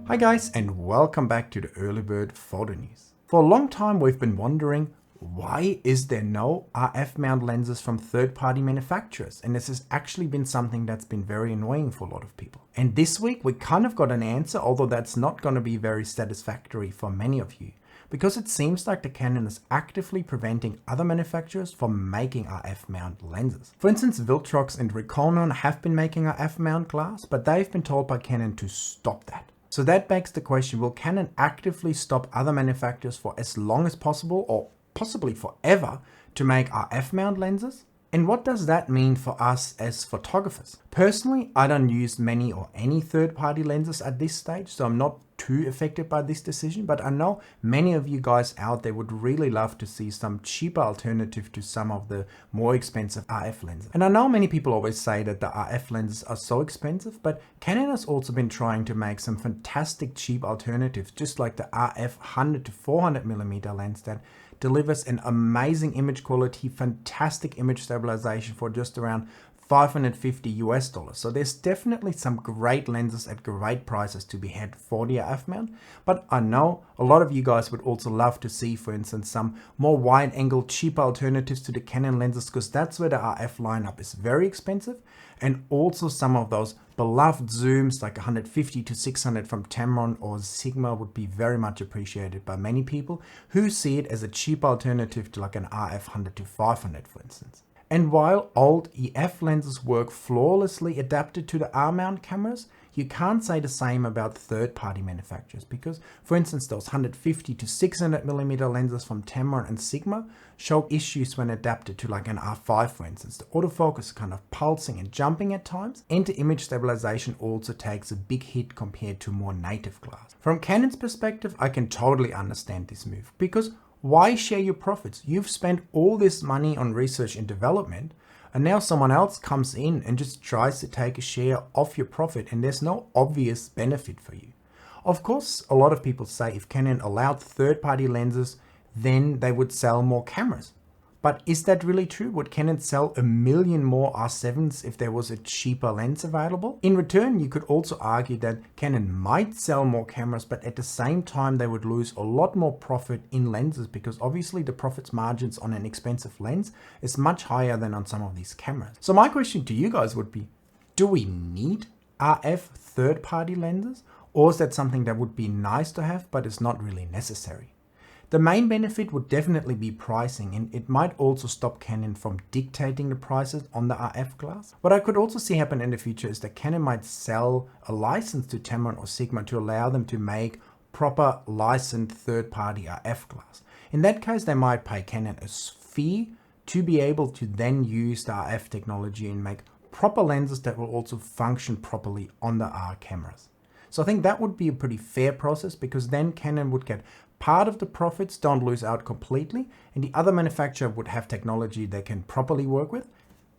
Hi guys, and welcome back to the Early Bird Photo News. For a long time we've been wondering, why is there no RF mount lenses from third-party manufacturers? And this has actually been something that's been very annoying for a lot of people. And this week we kind of got an answer, although that's not going to be very satisfactory for many of you, because it seems like the Canon is actively preventing other manufacturers from making RF mount lenses. For instance, Viltrox and Reconon have been making RF mount glass, but they've been told by Canon to stop that. So that begs the question, will Canon actively stop other manufacturers for as long as possible, or possibly forever, to make RF mount lenses? And what does that mean for us as photographers? Personally, I don't use many or any third-party lenses at this stage, so I'm not too affected by this decision, but I know many of you guys out there would really love to see some cheaper alternative to some of the more expensive RF lenses. And I know many people always say that the RF lenses are so expensive, but Canon has also been trying to make some fantastic cheap alternatives, just like the RF 100 to 400mm lens that delivers an amazing image quality, fantastic image stabilization for just around $550 US. So there's definitely some great lenses at great prices to be had for the RF mount. But I know a lot of you guys would also love to see, for instance, some more wide angle, cheaper alternatives to the Canon lenses, because that's where the RF lineup is very expensive. And also some of those beloved zooms like 150 to 600 from Tamron or Sigma would be very much appreciated by many people who see it as a cheap alternative to like an RF 100 to 500, for instance. And while old EF lenses work flawlessly adapted to the R-mount cameras, you can't say the same about third-party manufacturers, because, for instance, those 150 to 600mm lenses from Tamron and Sigma show issues when adapted to like an R5, for instance. The autofocus is kind of pulsing and jumping at times, and the image stabilization also takes a big hit compared to more native glass. From Canon's perspective, I can totally understand this move, because why share your profits? You've spent all this money on research and development, and now someone else comes in and just tries to take a share of your profit, and there's no obvious benefit for you. Of course, a lot of people say if Canon allowed third-party lenses, then they would sell more cameras. But is that really true? Would Canon sell 1 million more R7s if there was a cheaper lens available? In return, you could also argue that Canon might sell more cameras, but at the same time they would lose a lot more profit in lenses, because obviously the profits margins on an expensive lens is much higher than on some of these cameras. So my question to you guys would be, do we need RF third-party lenses? Or is that something that would be nice to have, but it's not really necessary? The main benefit would definitely be pricing, and it might also stop Canon from dictating the prices on the RF glass. What I could also see happen in the future is that Canon might sell a license to Tamron or Sigma to allow them to make proper licensed third-party RF glass. In that case, they might pay Canon a fee to be able to then use the RF technology and make proper lenses that will also function properly on the R cameras. So I think that would be a pretty fair process, because then Canon would get part of the profits, don't lose out completely, and the other manufacturer would have technology they can properly work with,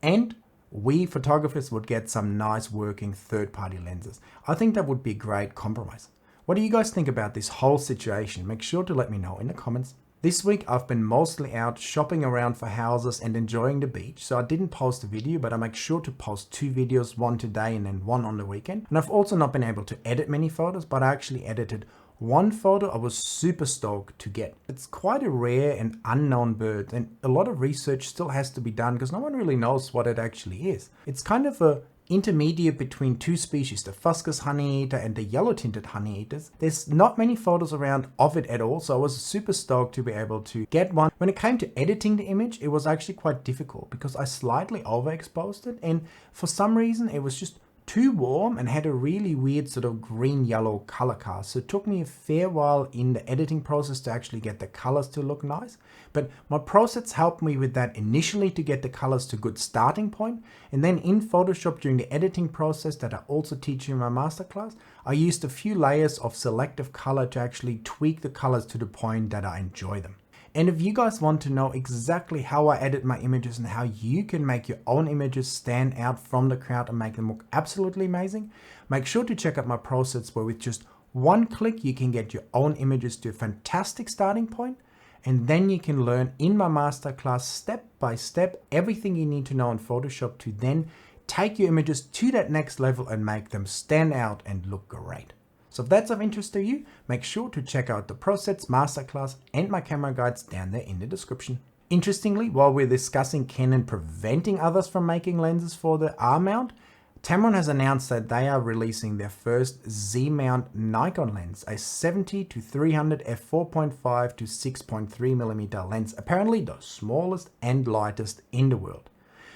and we photographers would get some nice working third-party lenses. I think that would be a great compromise. What do you guys think about this whole situation? Make sure to let me know in the comments. This week I've been mostly out shopping around for houses and enjoying the beach, so I didn't post a video, but I make sure to post 2 videos, one today and then one on the weekend. And I've also not been able to edit many photos, but I actually edited one photo I was super stoked to get. It's quite a rare and unknown bird, and a lot of research still has to be done because no one really knows what it actually is. It's kind of a intermediate between two species, the Fuscus honeyeater and the yellow-tinted honeyeaters. There's not many photos around of it at all, so I was super stoked to be able to get one. When it came to editing the image, it was actually quite difficult because I slightly overexposed it, and for some reason it was just too warm and had a really weird sort of green-yellow color cast. So it took me a fair while in the editing process to actually get the colors to look nice. But my PROSETS helped me with that initially to get the colors to a good starting point. And then in Photoshop during the editing process that I also teach you in my masterclass, I used a few layers of selective color to actually tweak the colors to the point that I enjoy them. And if you guys want to know exactly how I edit my images and how you can make your own images stand out from the crowd and make them look absolutely amazing, make sure to check out my PROSETS, where with just one click you can get your own images to a fantastic starting point, and then you can learn in my masterclass step by step everything you need to know in Photoshop to then take your images to that next level and make them stand out and look great. So if that's of interest to you, make sure to check out the PROSETS Masterclass and my camera guides down there in the description. Interestingly, while we're discussing Canon preventing others from making lenses for the R mount, Tamron has announced that they are releasing their first Z mount Nikon lens, a 70-300 f4.5 to 6.3mm lens, apparently the smallest and lightest in the world.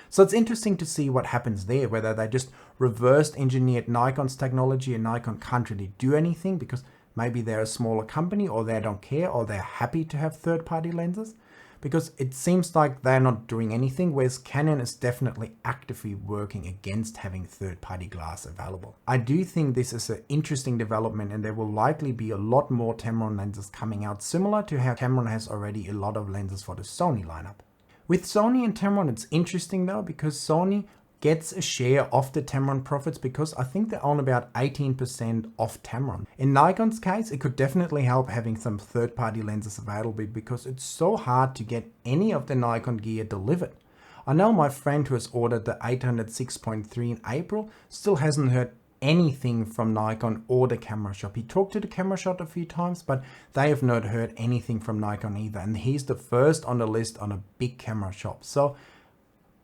So it's interesting to see what happens there, whether they just reversed engineered Nikon's technology and Nikon can't really do anything because maybe they're a smaller company or they don't care or they're happy to have third-party lenses. Because it seems like they're not doing anything, whereas Canon is definitely actively working against having third-party glass available. I do think this is an interesting development and there will likely be a lot more Tamron lenses coming out, similar to how Tamron has already a lot of lenses for the Sony lineup. With Sony and Tamron, it's interesting though, because Sony gets a share of the Tamron profits because I think they own about 18% of Tamron. In Nikon's case, it could definitely help having some third-party lenses available because it's so hard to get any of the Nikon gear delivered. I know my friend who has ordered the 806.3 in April still hasn't heard anything from Nikon or the camera shop. He talked to the camera shop a few times, but they have not heard anything from Nikon either. And he's the first on the list on a big camera shop. So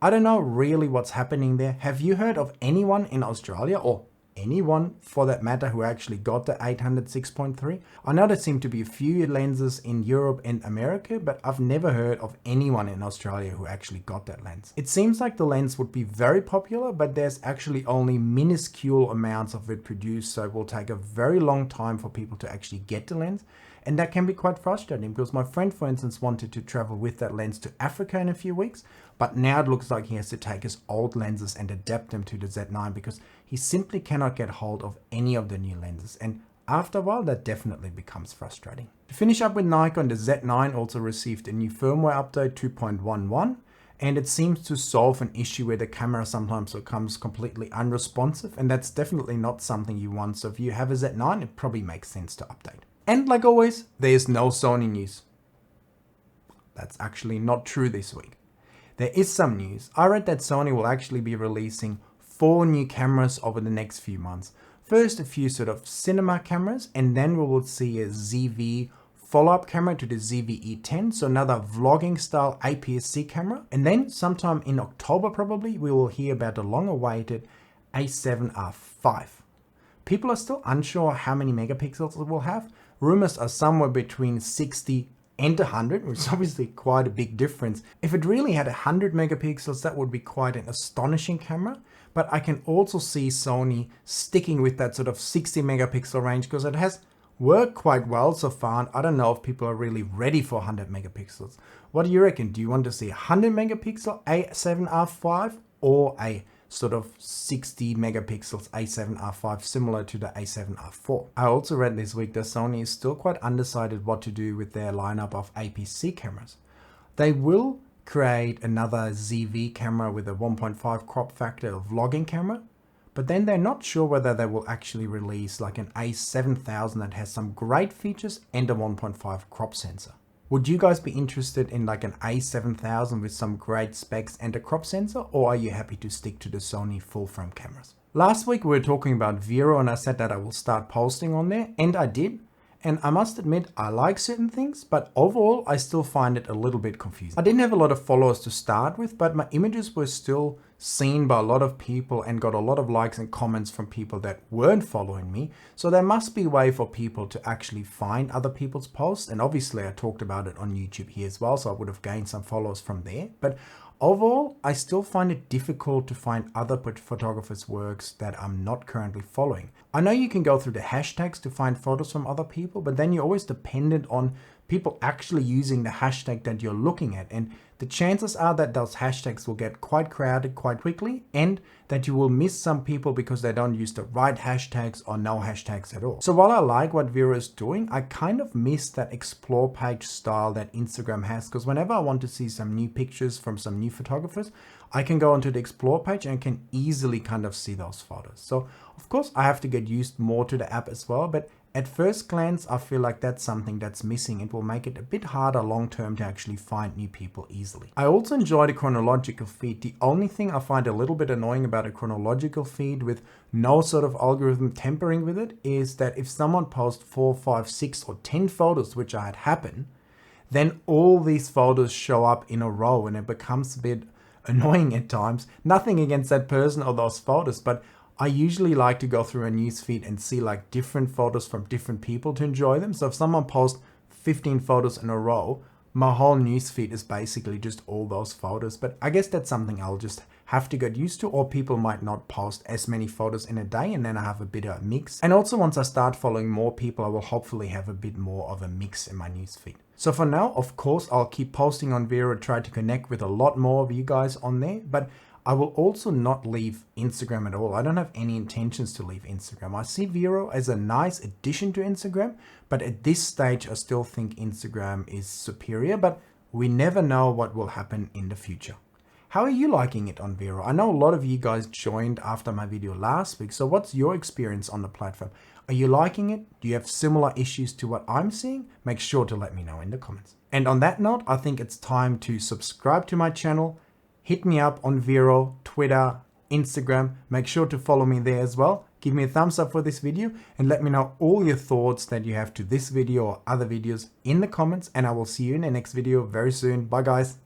I don't know really what's happening there. Have you heard of anyone in Australia or anyone for that matter who actually got the 806.3? I know there seem to be a few lenses in Europe and America, but I've never heard of anyone in Australia who actually got that lens. It seems like the lens would be very popular, but there's actually only minuscule amounts of it produced, so it will take a very long time for people to actually get the lens. And that can be quite frustrating because my friend, for instance, wanted to travel with that lens to Africa in a few weeks, but now it looks like he has to take his old lenses and adapt them to the Z9 because he simply cannot get hold of any of the new lenses. And after a while, that definitely becomes frustrating. To finish up with Nikon, the Z9 also received a new firmware update 2.11. And it seems to solve an issue where the camera sometimes becomes completely unresponsive, and that's definitely not something you want. So if you have a Z9, it probably makes sense to update. And like always, there's no Sony news. That's actually not true this week. There is some news. I read that Sony will actually be releasing 4 new cameras over the next few months. First, a few sort of cinema cameras, and then we will see a ZV follow-up camera to the ZV-E10, so another vlogging style APS-C camera. And then sometime in October probably, we will hear about the long-awaited A7R5. People are still unsure how many megapixels it will have. Rumors are somewhere between 60 and 100, which is obviously quite a big difference. If it really had 100 megapixels, that would be quite an astonishing camera. But I can also see Sony sticking with that sort of 60 megapixel range because it has worked quite well so far. And I don't know if people are really ready for 100 megapixels. What do you reckon? Do you want to see 100 megapixel A7R5 or a sort of 60 megapixels A7R5 similar to the A7R4? I also read this week that Sony is still quite undecided what to do with their lineup of APS-C cameras. They will create another ZV camera with a 1.5 crop factor vlogging camera, but then they're not sure whether they will actually release like an A7000 that has some great features and a 1.5 crop sensor. Would you guys be interested in like an A7000 with some great specs and a crop sensor, or are you happy to stick to the Sony full frame cameras? Last week we were talking about Vero and I said that I will start posting on there, and I did. And I must admit, I like certain things, but overall, I still find it a little bit confusing. I didn't have a lot of followers to start with, but my images were still seen by a lot of people and got a lot of likes and comments from people that weren't following me. So there must be a way for people to actually find other people's posts. And obviously I talked about it on YouTube here as well, so I would have gained some followers from there. But overall, I still find it difficult to find other photographers' works that I'm not currently following. I know you can go through the hashtags to find photos from other people, but then you're always dependent on people actually using the hashtag that you're looking at. And the chances are that those hashtags will get quite crowded quite quickly, and that you will miss some people because they don't use the right hashtags or no hashtags at all. So while I like what Vero is doing, I kind of miss that explore page style that Instagram has, because whenever I want to see some new pictures from some new photographers, I can go onto the explore page and can easily kind of see those photos. So of course I have to get used more to the app as well, but At first glance, I feel like that's something that's missing. It will make it a bit harder long term to actually find new people easily. I also enjoy the chronological feed. The only thing I find a little bit annoying about a chronological feed with no sort of algorithm tampering with it is that if someone posts 4, 5, 6 or 10 photos, which I had happen, then all these photos show up in a row and it becomes a bit annoying at times. Nothing against that person or those photos, but I usually like to go through a newsfeed and see like different photos from different people to enjoy them. So if someone posts 15 photos in a row, my whole newsfeed is basically just all those photos. But I guess that's something I'll just have to get used to, or people might not post as many photos in a day and then I have a bit of a mix. And also once I start following more people, I will hopefully have a bit more of a mix in my newsfeed. So for now, of course, I'll keep posting on Vero, try to connect with a lot more of you guys on there, but I will also not leave Instagram at all. I don't have any intentions to leave Instagram. I see Vero as a nice addition to Instagram, but at this stage, I still think Instagram is superior, but we never know what will happen in the future. How are you liking it on Vero? I know a lot of you guys joined after my video last week, so what's your experience on the platform? Are you liking it? Do you have similar issues to what I'm seeing? Make sure to let me know in the comments. And on that note, I think it's time to subscribe to my channel. Hit me up on Vero, Twitter, Instagram. Make sure to follow me there as well. Give me a thumbs up for this video and let me know all your thoughts that you have to this video or other videos in the comments, and I will see you in the next video very soon. Bye guys.